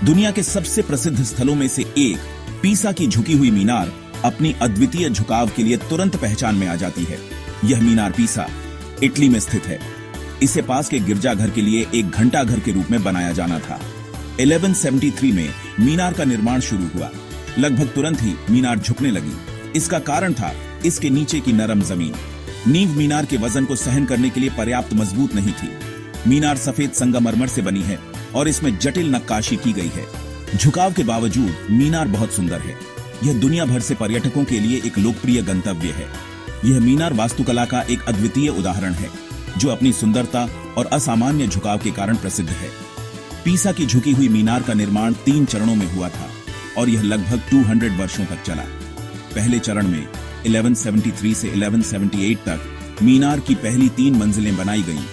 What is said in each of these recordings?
दुनिया के सबसे प्रसिद्ध स्थलों में से एक पीसा की झुकी हुई मीनार अपनी अद्वितीय झुकाव के लिए तुरंत पहचान में आ जाती है। यह मीनार पीसा, इटली में स्थित है। इसे पास के गिरजाघर के लिए एक घंटाघर के रूप में बनाया जाना था। 1173 में मीनार का निर्माण शुरू हुआ। लगभग तुरंत ही मीनार झुकने लगी। इसका कारण था इसके नीचे की नरम जमीन। नींव मीनार के वजन को सहन करने के लिए पर्याप्त मजबूत नहीं थी। मीनार सफेद संगमरमर से बनी है और इसमें जटिल नक्काशी की गई है। झुकाव के बावजूद मीनार बहुत सुंदर है। यह दुनिया भर से पर्यटकों के लिए एक लोकप्रिय गंतव्य है। यह मीनार वास्तुकला का एक अद्वितीय उदाहरण है, जो अपनी सुंदरता और असामान्य झुकाव के कारण प्रसिद्ध है। पीसा की झुकी हुई मीनार का निर्माण 3 चरणों में हुआ था और यह लगभग 200 वर्षों तक चला। पहले चरण में 1173 से 1178 तक मीनार की पहली 3 मंजिलें बनाई गईं।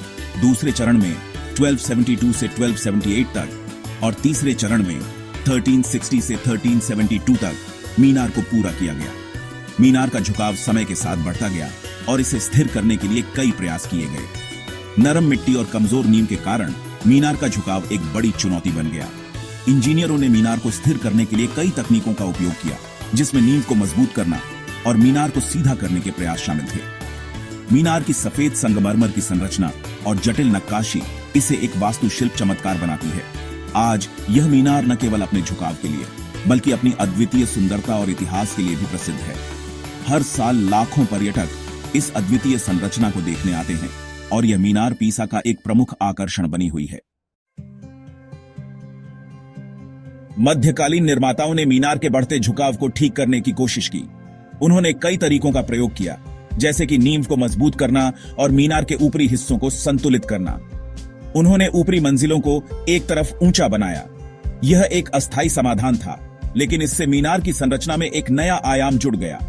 दूसरे चरण में 1272 से 1278 तक और तीसरे चरण में 1360 से 1372 तक मीनार को पूरा किया गया। मीनार का झुकाव समय के साथ बढ़ता गया और इसे स्थिर करने के लिए कई प्रयास किए गए। नरम मिट्टी और कमजोर नींव के कारण मीनार का झुकाव एक बड़ी चुनौती बन गया। इंजीनियरों ने मीनार को स्थिर करने के लिए कई तकनीकों का उपयोग किया, जिसमें नींव को मजबूत करना और मीनार को सीधा करने के प्रयास शामिल थे। मीनार की सफेद संगमरमर की संरचना और जटिल नक्काशी इसे एक वास्तुशिल्प चमत्कार बनाती है। आज यह मीनार न केवल अपने झुकाव के लिए, बल्कि अपनी अद्वितीय सुंदरता और इतिहास के लिए भी प्रसिद्ध है। हर साल लाखों पर्यटक इस अद्वितीय संरचना को देखने आते हैं और यह मीनार पीसा का एक प्रमुख आकर्षण बनी हुई है। मध्यकालीन निर्माताओं ने मीनार के बढ़ते झुकाव को ठीक करने की कोशिश की। उन्होंने कई तरीकों का प्रयोग किया, जैसे कि नींव को मजबूत करना और मीनार के ऊपरी हिस्सों को संतुलित करना। उन्होंने ऊपरी मंजिलों को एक तरफ ऊंचा बनाया। यह एक अस्थायी समाधान था, लेकिन इससे मीनार की संरचना में एक नया आयाम जुड़ गया।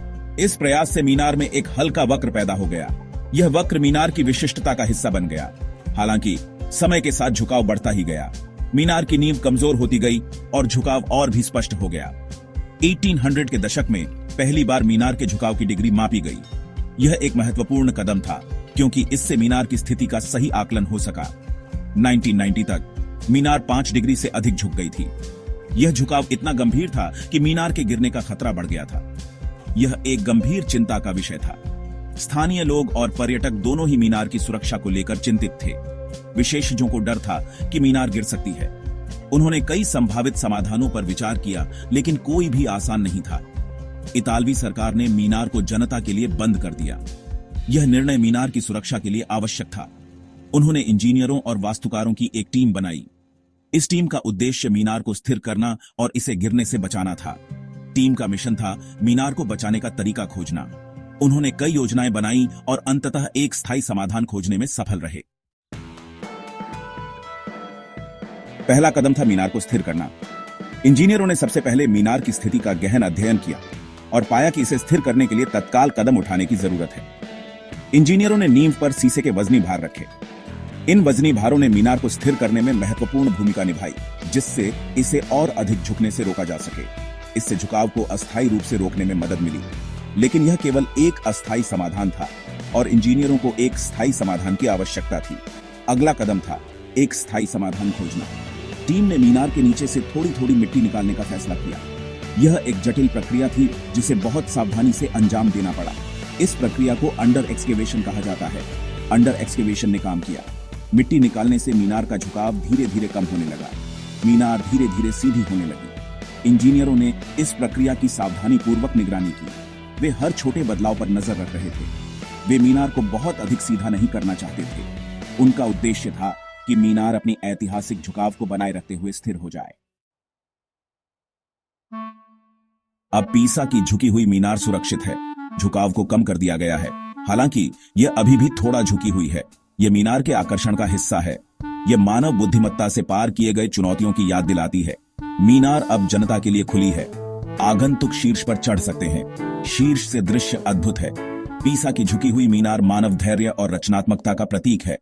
इस प्रयास से मीनार में एक हल्का वक्र पैदा हो गया। यह वक्र मीनार की विशिष्टता का हिस्सा बन गया। हालांकि समय के साथ झुकाव बढ़ता ही गया। मीनार की नींव कमजोर होती गई और झुकाव और भी स्पष्ट हो गया। 1800 के दशक में पहली बार मीनार के झुकाव की डिग्री मापी गई। यह एक महत्वपूर्ण कदम था, क्योंकि इससे मीनार की स्थिति का सही आकलन हो सका। 1990 तक मीनार 5 डिग्री से अधिक झुक गई थी। यह झुकाव इतना गंभीर था कि मीनार के गिरने का खतरा बढ़ गया था। यह एक गंभीर चिंता का विषय था। स्थानीय लोग और पर्यटक दोनों ही मीनार की सुरक्षा को लेकर चिंतित थे। विशेषज्ञों को डर था कि मीनार गिर सकती है। उन्होंने कई संभावित समाधानों पर विचार किया, लेकिन कोई भी आसान नहीं था। इतालवी सरकार ने मीनार को जनता के लिए बंद कर दिया। यह निर्णय मीनार की सुरक्षा के लिए आवश्यक था। उन्होंने इंजीनियरों और वास्तुकारों की एक टीम बनाई। इस टीम का उद्देश्य मीनार को स्थिर करना और इसे गिरने से बचाना था। टीम का मिशन था मीनार को बचाने का तरीका खोजना। उन्होंने कई योजनाएं बनाई और अंततः एक स्थायी समाधान खोजने में सफल रहे। पहला कदम था मीनार को स्थिर करना। इंजीनियरों ने सबसे पहले मीनार की स्थिति का गहन अध्ययन किया और पाया कि इसे स्थिर करने के लिए तत्काल कदम उठाने की जरूरत है। इंजीनियरों ने नींव पर शीशे के वजनी भार रखे। इन वजनी भारों ने मीनार को स्थिर करने में महत्वपूर्ण भूमिका निभाई, जिससे इसे और अधिक झुकने से रोका जा सके। इससे झुकाव को अस्थायी रूप से रोकने में मदद मिली। लेकिन यह केवल एक अस्थायी समाधान था और इंजीनियरों को एक स्थायी समाधान की आवश्यकता थी। अगला कदम था एक स्थायी समाधान खोजना। टीम ने मीनार के नीचे से थोड़ी थोड़ी मिट्टी निकालने का फैसला किया। यह एक जटिल प्रक्रिया थी, जिसे बहुत सावधानी से अंजाम देना पड़ा। इस प्रक्रिया को अंडर एक्सकेवेशन कहा जाता है। अंडर एक्सकेवेशन ने काम किया। मिट्टी निकालने से मीनार का झुकाव धीरे धीरे कम होने लगा। मीनार धीरे धीरे सीधी होने लगी। इंजीनियरों ने इस प्रक्रिया की सावधानी पूर्वक निगरानी की। वे हर छोटे बदलाव पर नजर रख रहे थे। वे मीनार को बहुत अधिक सीधा नहीं करना चाहते थे। उनका उद्देश्य था कि मीनार अपनी ऐतिहासिक झुकाव को बनाए रखते हुए स्थिर हो जाए। अब पीसा की झुकी हुई मीनार सुरक्षित है। झुकाव को कम कर दिया गया है। हालांकि यह अभी भी थोड़ा झुकी हुई है। यह मीनार के आकर्षण का हिस्सा है। यह मानव बुद्धिमत्ता से पार किए गए चुनौतियों की याद दिलाती है। मीनार अब जनता के लिए खुली है। आगंतुक शीर्ष पर चढ़ सकते हैं। शीर्ष से दृश्य अद्भुत है। पीसा की झुकी हुई मीनार मानव धैर्य और रचनात्मकता का प्रतीक है।